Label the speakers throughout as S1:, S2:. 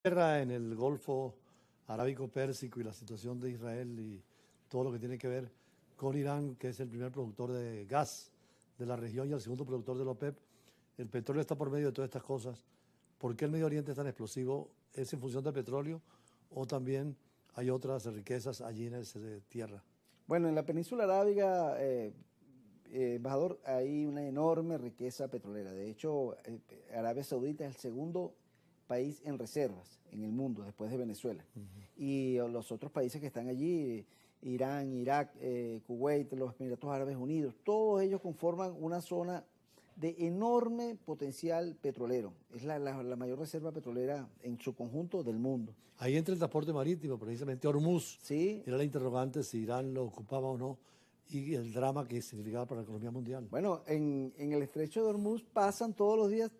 S1: Guerra en el Golfo Arábico Pérsico y la situación de Israel y todo lo que tiene que ver con Irán, que es el primer productor de gas de la región y el segundo productor de la OPEP. El petróleo está por medio de todas estas cosas. ¿Por qué el Medio Oriente es tan explosivo? ¿Es en función del petróleo o también hay otras riquezas allí en esa tierra?
S2: Bueno, en la península arábiga, embajador, hay una enorme riqueza petrolera. De hecho, Arabia Saudita es el segundo país en reservas en el mundo, después de Venezuela. Y los otros países que están allí, Irán, Irak, Kuwait, los Emiratos Árabes Unidos, todos ellos conforman una zona de enorme potencial petrolero. Es la mayor reserva petrolera en su conjunto del mundo.
S1: Ahí entra el transporte marítimo, precisamente Hormuz.
S2: Sí.
S1: Era la interrogante si Irán lo ocupaba o no y el drama que significaba para la economía mundial.
S2: Bueno, en el estrecho de Hormuz pasan todos los días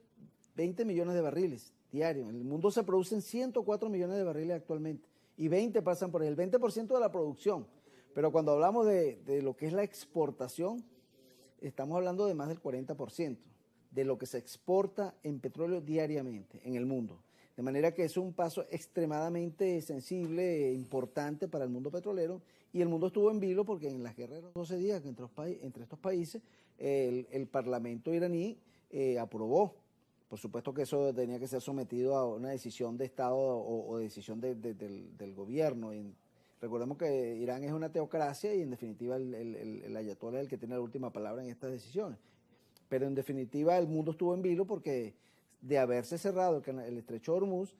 S2: 20 millones de barriles diarios. En el mundo se producen 104 millones de barriles actualmente y 20 pasan por ahí, el 20% de la producción. Pero cuando hablamos de lo que es la exportación, estamos hablando de más del 40% de lo que se exporta en petróleo diariamente en el mundo. De manera que es un paso extremadamente sensible e importante para el mundo petrolero, y el mundo estuvo en vilo porque en las guerras de los 12 días entre estos países, el Parlamento iraní aprobó. Por supuesto que eso tenía que ser sometido a una decisión de Estado o decisión del gobierno. Recordemos que Irán es una teocracia y en definitiva el ayatolá es el que tiene la última palabra en estas decisiones. Pero en definitiva el mundo estuvo en vilo porque de haberse cerrado el estrecho de Hormuz,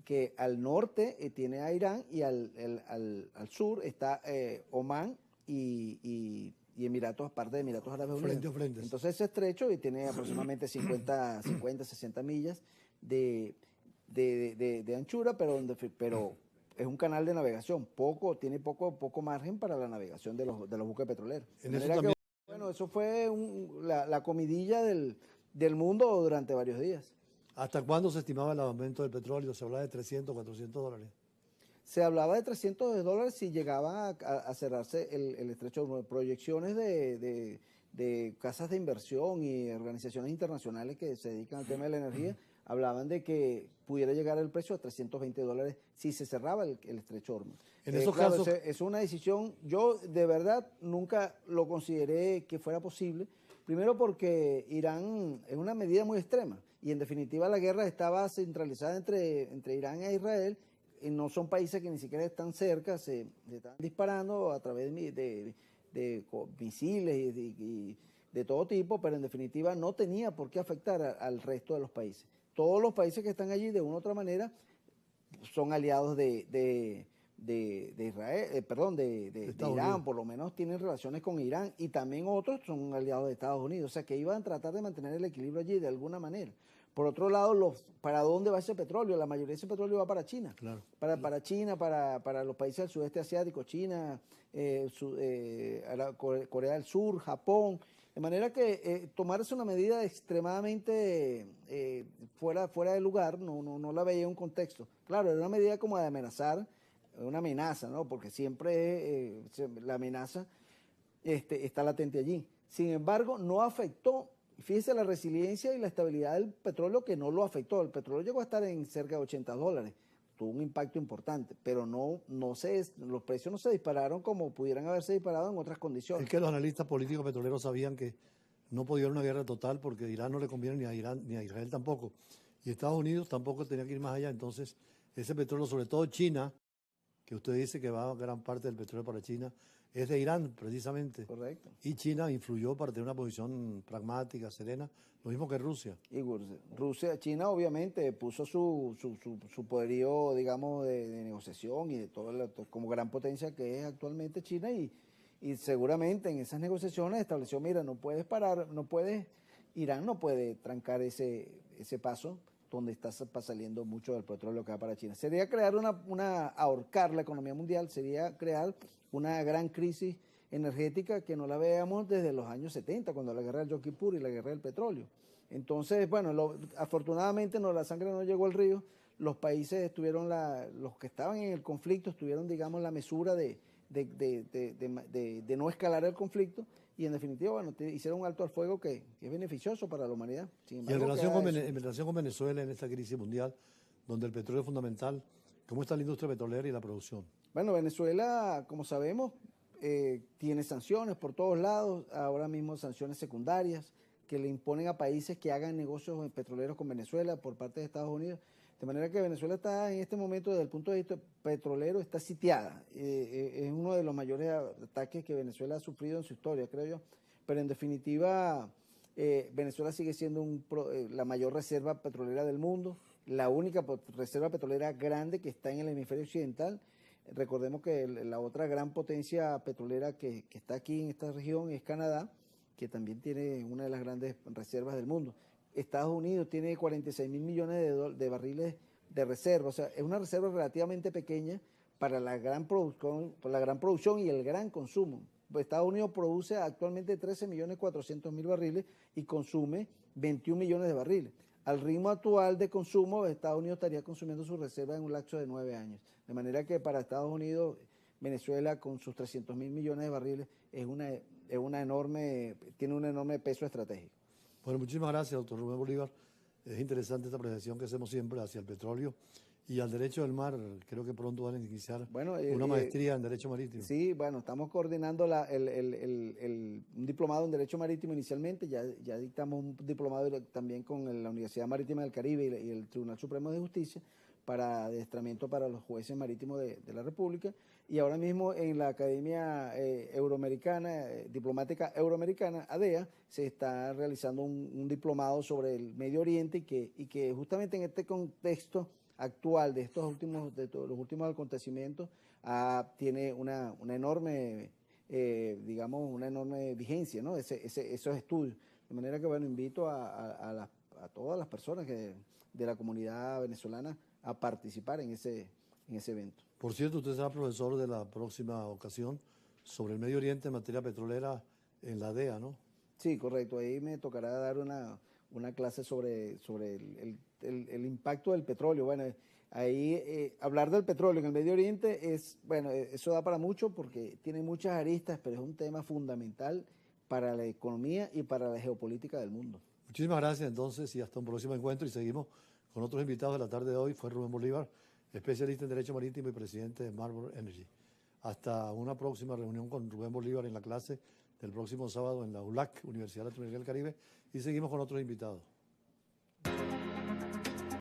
S2: que al norte tiene a Irán y al sur está Omán y Emiratos, parte de Emiratos Árabes Unidos.
S1: Frente a frente.
S2: Entonces ese estrecho y tiene aproximadamente 50, 60 millas de anchura, pero es un canal de navegación, tiene poco margen para la navegación de los buques petroleros.
S1: En eso también.
S2: Bueno, eso fue la comidilla del mundo durante varios días.
S1: ¿Hasta cuándo se estimaba el aumento del petróleo? Se hablaba de 300, 400 dólares.
S2: Se hablaba de 300 dólares si llegaba a cerrarse el estrecho. Proyecciones de casas de inversión y organizaciones internacionales que se dedican al tema de la energía hablaban de que pudiera llegar el precio a 320 dólares si se cerraba el estrecho Hormuz.
S1: En esos
S2: claro,
S1: casos...
S2: es una decisión, yo de verdad nunca lo consideré que fuera posible, primero porque Irán es una medida muy extrema y en definitiva la guerra estaba centralizada entre Irán e Israel. Y no son países que ni siquiera están cerca, se están disparando a través de misiles y de todo tipo, pero en definitiva no tenía por qué afectar al resto de los países. Todos los países que están allí de una u otra manera son aliados de Israel, de Irán, por lo menos tienen relaciones con Irán, y también otros son aliados de Estados Unidos, o sea que iban a tratar de mantener el equilibrio allí de alguna manera. Por otro lado, ¿para dónde va ese petróleo? La mayoría de ese petróleo va para China.
S1: Claro.
S2: Para China, para los países del sudeste asiático, China, Corea del Sur, Japón. De manera que tomarse una medida extremadamente fuera de lugar, no la veía en un contexto. Claro, era una medida como de amenazar, una amenaza, ¿no? Porque siempre la amenaza está latente allí. Sin embargo, no afectó. Fíjese la resiliencia y la estabilidad del petróleo, que no lo afectó. El petróleo llegó a estar en cerca de 80 dólares. Tuvo un impacto importante, pero los precios no se dispararon como pudieran haberse disparado en otras condiciones.
S1: Es que los analistas políticos petroleros sabían que no podía haber una guerra total porque Irán no le conviene ni a Irán ni a Israel tampoco. Y Estados Unidos tampoco tenía que ir más allá. Entonces, ese petróleo, sobre todo China, que usted dice que va gran parte del petróleo para China, es de Irán, precisamente.
S2: Correcto.
S1: Y China influyó para tener una posición pragmática, serena, lo mismo que Rusia.
S2: Y China obviamente puso su poderío, digamos, de negociación y de como gran potencia que es actualmente China, y seguramente en esas negociaciones estableció, mira, no puedes parar, Irán no puede trancar ese paso donde está saliendo mucho del petróleo que va para China. Sería crear ahorcar la economía mundial, sería crear una gran crisis energética que no la veamos desde los años 70, cuando la guerra del Yom Kippur y la guerra del petróleo. Entonces, bueno, afortunadamente la sangre no llegó al río, los países estuvieron, los que estaban en el conflicto estuvieron, digamos, la mesura de no escalar el conflicto, y en definitiva, bueno, hicieron un alto al fuego que es beneficioso para la humanidad.
S1: Sin embargo, y en relación con Venezuela en esta crisis mundial, donde el petróleo es fundamental. ¿Cómo está la industria petrolera y la producción?
S2: Bueno, Venezuela, como sabemos, tiene sanciones por todos lados, ahora mismo sanciones secundarias que le imponen a países que hagan negocios petroleros con Venezuela por parte de Estados Unidos. De manera que Venezuela está en este momento, desde el punto de vista petrolero, está sitiada. Es uno de los mayores ataques que Venezuela ha sufrido en su historia, creo yo. Pero en definitiva, Venezuela sigue siendo la mayor reserva petrolera del mundo, la única reserva petrolera grande que está en el hemisferio occidental. Recordemos que la otra gran potencia petrolera que está aquí en esta región es Canadá, que también tiene una de las grandes reservas del mundo. Estados Unidos tiene 46.000 millones de barriles de reserva, o sea, es una reserva relativamente pequeña para la gran producción y el gran consumo. Pues Estados Unidos produce actualmente 13.400.000 barriles y consume 21 millones de barriles. Al ritmo actual de consumo, Estados Unidos estaría consumiendo su reserva en un lapso de 9 años. De manera que para Estados Unidos, Venezuela con sus 300.000 millones de barriles tiene un enorme peso estratégico.
S1: Bueno, muchísimas gracias, doctor Rubén Bolívar. Es interesante esta apreciación que hacemos siempre hacia el petróleo y al derecho del mar. Creo que pronto van a iniciar una maestría en Derecho Marítimo.
S2: Sí, bueno, estamos coordinando un diplomado en Derecho Marítimo inicialmente. Ya dictamos un diplomado también con la Universidad Marítima del Caribe y el Tribunal Supremo de Justicia para adiestramiento para los jueces marítimos de la República. Y ahora mismo en la Academia Diplomática Euroamericana, ADEA, se está realizando un diplomado sobre el Medio Oriente y que justamente en este contexto actual de los últimos acontecimientos tiene una enorme, una enorme vigencia, ¿no? Esos estudios. De manera que, bueno, invito a todas las personas de la comunidad venezolana a participar en ese evento.
S1: Por cierto, usted será profesor de la próxima ocasión sobre el Medio Oriente en materia petrolera en la DEA, ¿no?
S2: Sí, correcto. Ahí me tocará dar una clase sobre el impacto del petróleo. Bueno, ahí hablar del petróleo en el Medio Oriente eso da para mucho porque tiene muchas aristas, pero es un tema fundamental para la economía y para la geopolítica del mundo.
S1: Muchísimas gracias entonces y hasta un próximo encuentro y seguimos con otros invitados de la tarde de hoy. Fue Rubén Bolívar, especialista en Derecho Marítimo y presidente de Marble Energy. Hasta una próxima reunión con Rubén Bolívar en la clase del próximo sábado en la ULAC, Universidad Latinoamericana del Caribe, y seguimos con otros invitados.